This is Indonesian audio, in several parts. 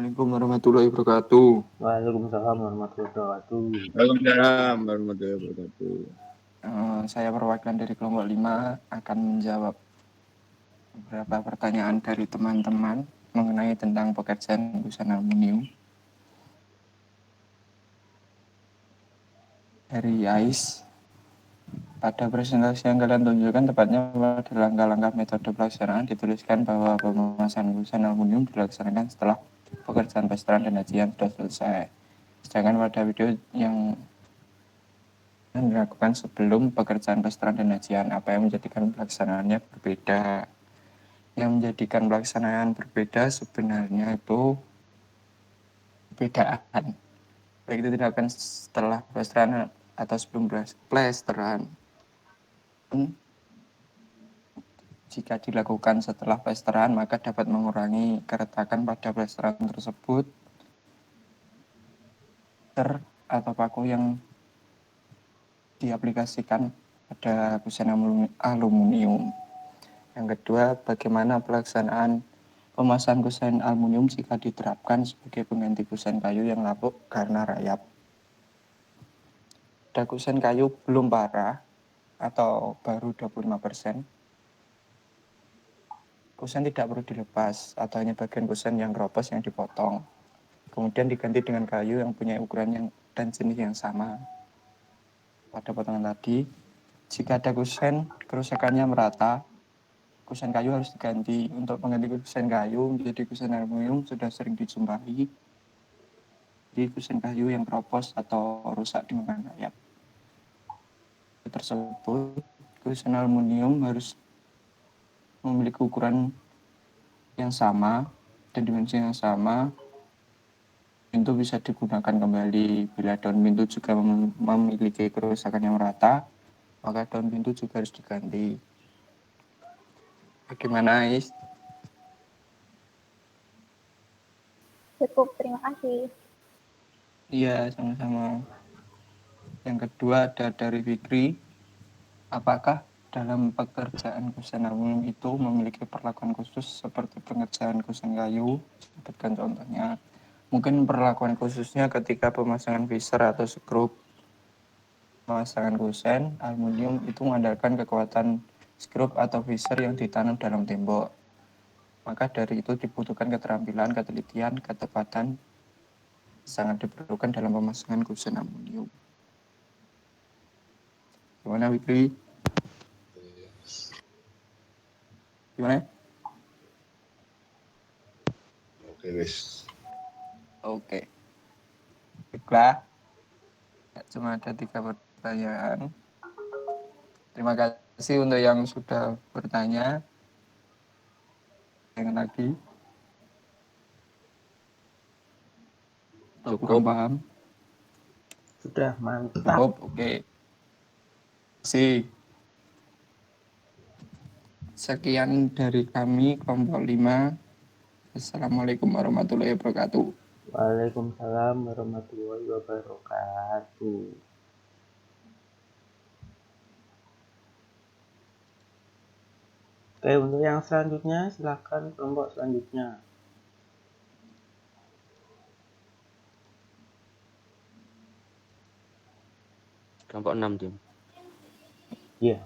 Assalamualaikum warahmatullahi wabarakatuh. Waalaikumsalam warahmatullahi wabarakatuh. Waalaikumsalam warahmatullahi wabarakatuh. Saya perwakilan dari kelompok 5 akan menjawab beberapa pertanyaan dari teman-teman mengenai tentang pekerjaan busana aluminium. Dari AIS, pada presentasi yang kalian tunjukkan tepatnya pada langkah-langkah metode pelaksanaan dituliskan bahwa pemasangan busana aluminium dilaksanakan setelah pekerjaan plesteran dan hajian sudah selesai. Sedangkan pada video yang dilakukan sebelum pekerjaan plesteran dan hajian, apa yang menjadikan pelaksanaannya berbeda? Yang menjadikan pelaksanaan berbeda sebenarnya itu perbedaan, baik itu dilakukan setelah plesteran atau sebelum plesteran. Jika dilakukan setelah plesteran, maka dapat mengurangi keretakan pada plesteran tersebut atau paku yang diaplikasikan pada busana aluminium. Yang kedua, bagaimana pelaksanaan pemasangan kusen aluminium jika diterapkan sebagai pengganti kusen kayu yang lapuk karena rayap. Pada kusen kayu belum parah atau baru 25%, kusen tidak perlu dilepas atau hanya bagian kusen yang keropos yang dipotong. Kemudian diganti dengan kayu yang punya ukuran dan jenis yang sama. Pada potongan tadi, jika ada kusen kerusakannya merata, kusen kayu harus diganti. Untuk mengganti kusen kayu menjadi kusen aluminium sudah sering dijumpai di kusen kayu yang keropos atau rusak dimakan rayap. Tersebut, kusen aluminium harus memiliki ukuran yang sama dan dimensi yang sama. Pintu bisa digunakan kembali. Bila daun pintu juga memiliki kerusakan yang merata, maka daun pintu juga harus diganti. Bagaimana, Ais? Cukup, terima kasih. Iya, sama-sama. Yang kedua ada dari Fikri. Apakah dalam pekerjaan kusen aluminium itu memiliki perlakuan khusus seperti pengerjaan kusen kayu? Sebutkan contohnya. Mungkin perlakuan khususnya ketika pemasangan visor atau skrup. Pemasangan kusen aluminium itu mengandalkan kekuatan skrup atau visor yang ditanam dalam tembok. Maka dari itu dibutuhkan keterampilan, ketelitian, ketepatan sangat diperlukan dalam pemasangan kusen aluminium. Gimana, Wikri? Gimana? Oke, wis. Oke. Baiklah. Cuma ada 3 pertanyaan. Terima kasih untuk yang sudah bertanya. Yang lagi. Atau kurang paham? Sudah mantap. Cukup, oke. Sekian dari kami, kelompok 5. Assalamualaikum warahmatullahi wabarakatuh. Waalaikumsalam warahmatullahi wabarakatuh. Oke, untuk yang selanjutnya silakan kelompok selanjutnya. Kelompok 6, Dim. Iya.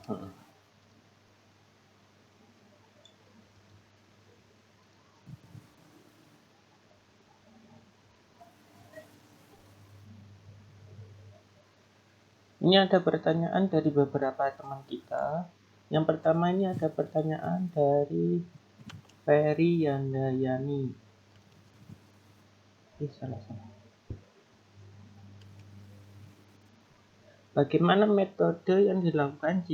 Ini ada pertanyaan dari beberapa teman kita. Yang pertama ini ada pertanyaan dari Ferry Yandayani. Salah. Bagaimana metode yang dilakukan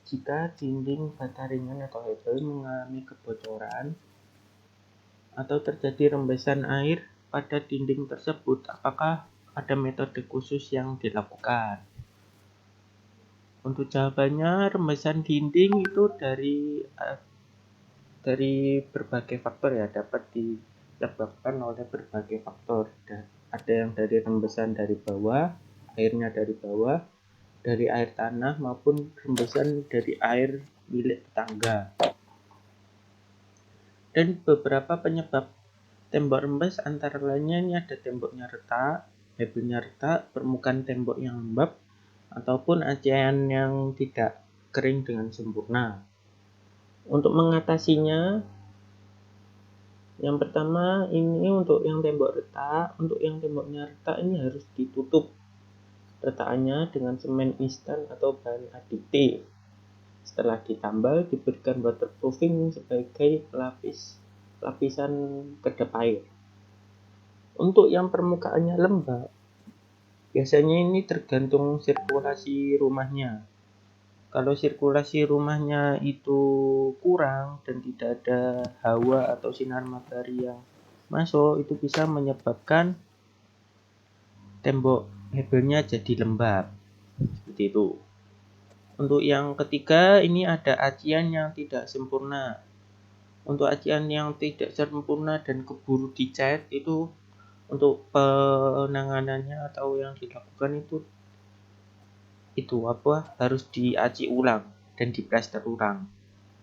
jika dinding bata ringan atau hebel mengalami kebocoran atau terjadi rembesan air pada dinding tersebut? Apakah ada metode khusus yang dilakukan? Untuk jawabannya, rembesan dinding itu dari berbagai faktor ya, dapat disebabkan oleh berbagai faktor. Ada yang dari rembesan dari bawah, airnya dari bawah, dari air tanah maupun rembesan dari air milik tetangga. Dan beberapa penyebab Tembok rembes antara lainnya ini ada temboknya retak, hebelnya retak, permukaan tembok yang lembab, ataupun acian yang tidak kering dengan sempurna. Untuk mengatasinya, yang pertama ini untuk yang tembok retak, untuk yang temboknya retak ini harus ditutup retakannya dengan semen instan atau bahan adiktif. Setelah ditambal, diberikan waterproofing sebagai lapisan kedap air. Untuk yang permukaannya lembab, biasanya ini tergantung sirkulasi rumahnya. Kalau sirkulasi rumahnya itu kurang dan tidak ada hawa atau sinar matahari yang masuk, itu bisa menyebabkan tembok hebelnya jadi lembab. Seperti itu. Untuk yang ketiga, ini ada acian yang tidak sempurna. Untuk acian yang tidak sempurna dan keburu dicat, itu untuk penanganannya atau yang dilakukan itu harus diaci ulang dan diplester ulang,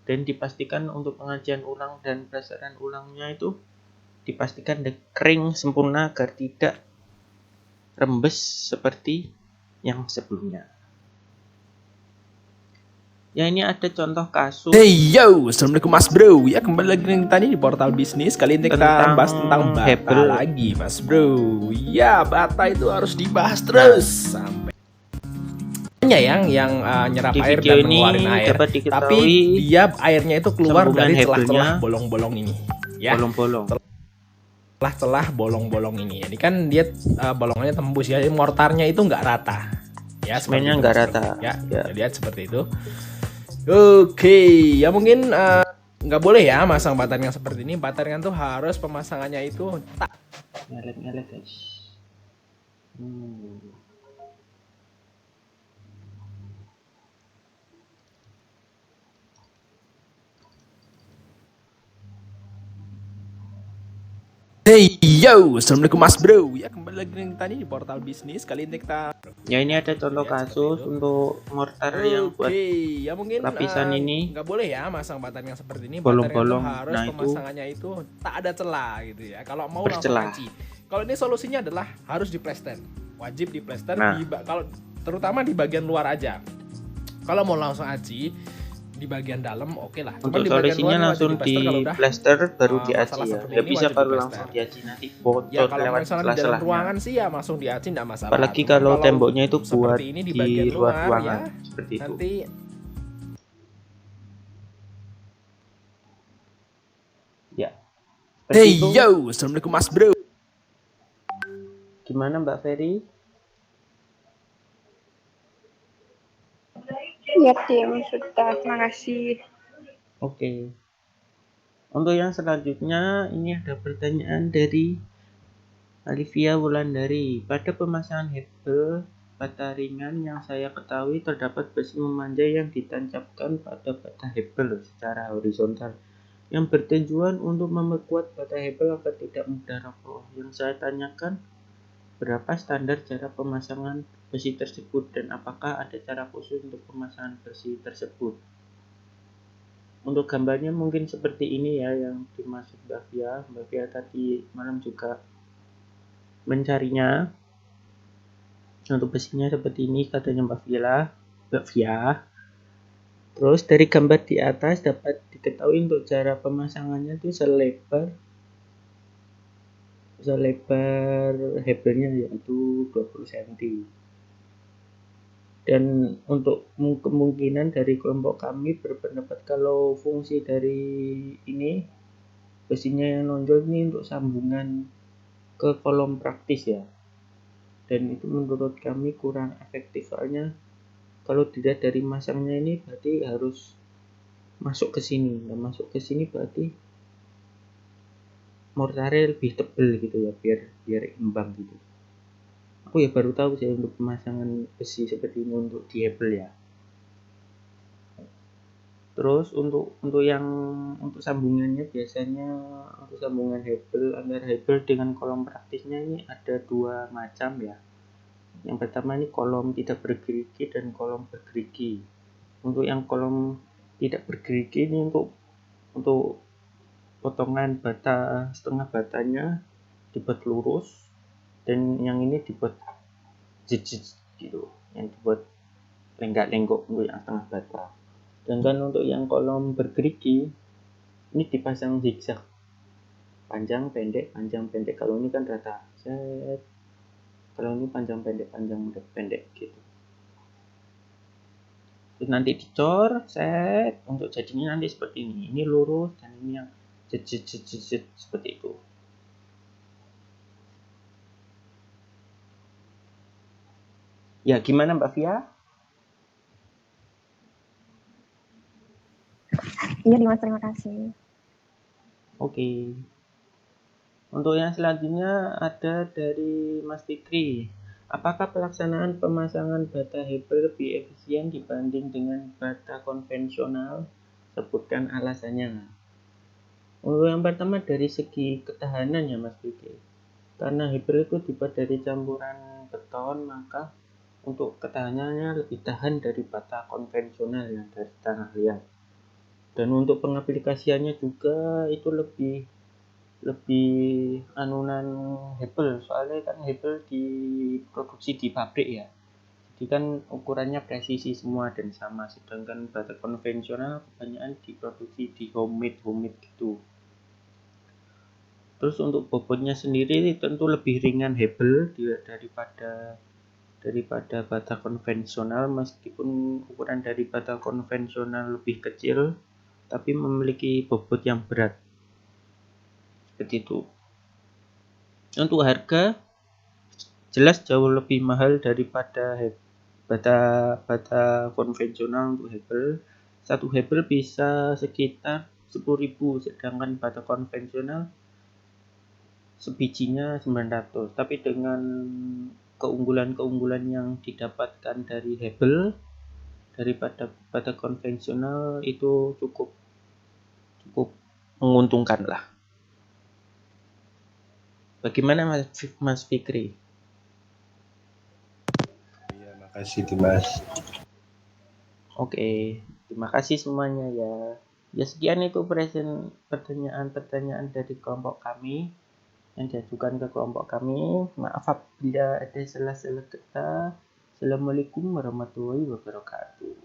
dan dipastikan untuk pengacian ulang dan plesteran ulangnya itu dipastikan kering sempurna agar tidak rembes seperti yang sebelumnya. Ya, ini ada contoh kasus. Hey yo, assalamualaikum mas bro. Ya kembali lagi dengan kita nih di portal bisnis. Kali ini kita Tentang bahas tentang bata hebel. lagi mas bro. Ya bata itu harus dibahas terus sampai yang nyerap Di air video dan ini mengeluarin air. dapat diketahui Tapi dia airnya itu keluar sambungan dari hebelnya celah-celah bolong-bolong ini. Ya, bolong-bolong. celah-celah bolong-bolong ini. Ini kan dia bolongannya tembus ya. Mortarnya itu nggak rata. Ya, seperti Semennya itu, nggak Mas Bro. rata. Ya, Ya. lihat seperti itu. Oke, ya mungkin nggak boleh ya masang bataringan seperti ini. Bataringan tuh harus pemasangannya itu tak. Ngelek guys. Hey yo, assalamualaikum mas bro. Ya kembali lagi dengan kita nih di portal bisnis. Kali ini kita. Ya, ini ada contoh Ya, kasus seperti itu. untuk mortar yang buat Ya mungkin lapisan ini nggak boleh ya masang bataringan seperti ini. bolong-bolong. Bataringan tuh harus Nah, itu pemasangannya itu tak ada celah gitu ya. Kalau mau langsung bercelah. aci. Kalau ini solusinya adalah harus diplester. Wajib diplester Nah. kalau terutama di bagian luar aja. Kalau mau langsung aci di bagian dalam oke lah. Cuman Untuk di bagian solusinya luar langsung wajib diplester kalau udah diplester baru masalah diaci ya. seperti Ya ini bisa wajib kalau diplester. langsung diaci nanti Ya bocor kalau lewat misalnya di dalam celah-celahnya. ruangan sih ya langsung diaci tidak masalah. Apalagi Cuman kalau temboknya itu buat seperti ini di bagian di luar luar ruangan ya seperti itu. nanti Ya. Seperti itu. yo, assalamualaikum mas bro. Gimana Mbak Ferry? Ya, Tim, sudah. Makasih. Oke. Untuk yang selanjutnya, ini ada pertanyaan dari Alivia Wulandari. Pada pemasangan hebel bata ringan yang saya ketahui terdapat besi memanjai yang ditancapkan pada bata hebel secara horizontal yang bertujuan untuk memperkuat bata hebel agar tidak mudah roboh. Yang saya tanyakan, berapa standar cara pemasangan besi tersebut dan apakah ada cara khusus untuk pemasangan besi tersebut? Untuk gambarnya mungkin seperti ini ya yang dimaksud Mbak Fia. Mbak Fia tadi malam juga mencarinya. Untuk besinya seperti ini katanya Mbak Fia. Terus dari gambar di atas dapat diketahui untuk cara pemasangannya itu selebar hebelnya yaitu 20 cm. Dan untuk kemungkinan dari kelompok kami berpendapat kalau fungsi dari ini besinya yang nonjol ini untuk sambungan ke kolom praktis ya, dan itu menurut kami kurang efektif. Soalnya kalau tidak dari masangnya ini berarti harus masuk ke sini, dan masuk ke sini berarti mortarnya lebih tebal gitu ya, biar imbang gitu. Aku ya baru tahu sih untuk pemasangan besi seperti ini untuk di hebel ya. Terus untuk sambungannya biasanya untuk sambungan hebel antara hebel dengan kolom praktisnya ini ada dua macam ya. Yang pertama ini kolom tidak bergerigi dan kolom bergerigi. Untuk yang kolom tidak bergerigi ini untuk potongan bata, setengah batanya dibuat lurus, dan yang ini dibuat jejit gitu, yang dibuat lenggak-lenggok untuk yang setengah bata. Sedangkan untuk yang kolom bergerigi ini dipasang zigzag, panjang pendek panjang pendek. Kalau ini kan rata, set. Kalau ini panjang pendek panjang pendek gitu. Terus nanti dicor, set, untuk jadinya nanti seperti ini. Ini lurus dan ini yang jejit seperti itu. Ya, gimana Mbak Via? Iya Dimas, terima kasih. Oke. Untuk yang selanjutnya ada dari Mas Fikri. Apakah pelaksanaan pemasangan bata hebel lebih efisien dibanding dengan bata konvensional? Sebutkan alasannya. Untuk yang pertama dari segi ketahanan ya Mas Fikri. Karena hebel itu dibuat dari campuran beton, maka untuk ketahanannya lebih tahan dari bata konvensional yang dari tanah liat. Dan untuk pengaplikasiannya juga itu lebih anunan hebel, soalnya kan hebel diproduksi di pabrik ya, jadi kan ukurannya presisi semua dan sama, sedangkan bata konvensional kebanyakan diproduksi di homemade gitu. Terus untuk bobotnya sendiri tentu lebih ringan hebel daripada bata konvensional, meskipun ukuran dari bata konvensional lebih kecil tapi memiliki bobot yang berat seperti itu. Untuk harga jelas jauh lebih mahal daripada bata konvensional. Untuk hebel, satu hebel bisa sekitar 10.000, sedangkan bata konvensional sebijinya 900. Tapi dengan keunggulan-keunggulan yang didapatkan dari hebel daripada bata konvensional itu cukup menguntungkan lah. Bagaimana Mas Fikri? Iya, makasih Dimas. Oke, terima kasih semuanya ya. Ya sekian itu pertanyaan-pertanyaan dari kelompok kami yang diajukan ke kelompok kami. Maaf apabila ada salah-salah kata. Assalamualaikum warahmatullahi wabarakatuh.